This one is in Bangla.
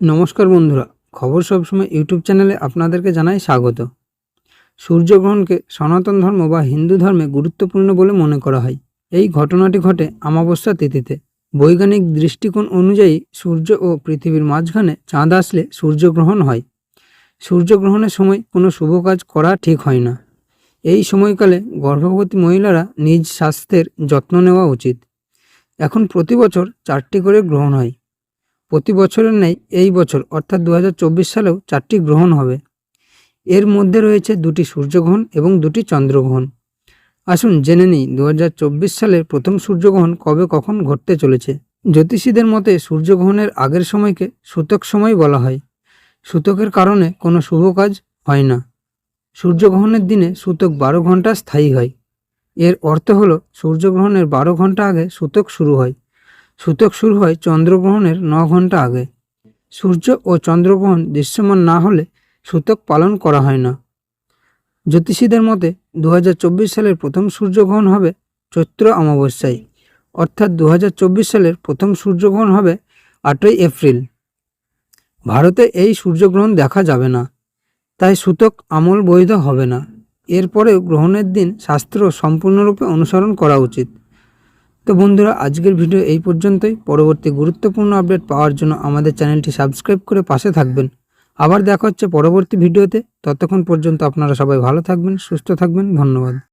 নমস্কার বন্ধুরা, খবর সবসময় ইউটিউব চ্যানেলে আপনাদেরকে জানাই স্বাগত। সূর্যগ্রহণকে সনাতন ধর্ম বা হিন্দু ধর্মে গুরুত্বপূর্ণ বলে মনে করা হয়। এই ঘটনাটি ঘটে অমাবস্যা তিথিতে। বৈজ্ঞানিক দৃষ্টিকোণ অনুযায়ী সূর্য ও পৃথিবীর মাঝখানে চাঁদ আসলে সূর্যগ্রহণ হয়। সূর্যগ্রহণের সময় কোনো শুভ কাজ করা ঠিক হয় না। এই সময়কালে গর্ভবতী মহিলারা নিজ স্বাস্থ্যের যত্ন নেওয়া উচিত। এখন প্রতি বছর 4টি করে গ্রহণ হয়। প্রতি বছরের ন্যায় এই বছর অর্থাৎ 2024 সালেও 4টি গ্রহণ হবে। এর মধ্যে রয়েছে 2টি সূর্যগ্রহণ এবং 2টি চন্দ্রগ্রহণ। আসুন জেনে নিই 2024 সালের প্রথম সূর্যগ্রহণ কবে কখন ঘটতে চলেছে। জ্যোতিষীদের মতে সূর্যগ্রহণের আগের সময়কে সূতক সময় বলা হয়। সূতকের কারণে কোনো শুভ কাজ হয় না। সূর্যগ্রহণের দিনে সূতক 12 ঘন্টা স্থায়ী হয়। এর অর্থ হলো সূর্যগ্রহণের 12 ঘন্টা আগে সূতক শুরু হয়। সূতক শুরু হয় চন্দ্রগ্রহণের 9 ঘন্টা আগে। সূর্য ও চন্দ্রগ্রহণ দৃশ্যমান না হলে সূতক পালন করা হয় না। জ্যোতিষীদের মতে 2024 সালের প্রথম সূর্যগ্রহণ হবে চৈত্র অমাবস্যায়, অর্থাৎ 2024 সালের প্রথম সূর্যগ্রহণ হবে 8ই এপ্রিল। ভারতে এই সূর্যগ্রহণ দেখা যাবে না, তাই সূতক আমল বৈধ হবে না। এরপরেও গ্রহণের দিন শাস্ত্র সম্পূর্ণরূপে অনুসরণ করা উচিত। তো বন্ধুরা, আজকের ভিডিও এই পর্যন্তই। পরবর্তী গুরুত্বপূর্ণ আপডেট পাওয়ার জন্য আমাদের চ্যানেলটি সাবস্ক্রাইব করে পাশে থাকবেন। আবার দেখা হচ্ছে পরবর্তী ভিডিওতে। ততক্ষণ পর্যন্ত আপনারা সবাই ভালো থাকবেন, সুস্থ থাকবেন। ধন্যবাদ।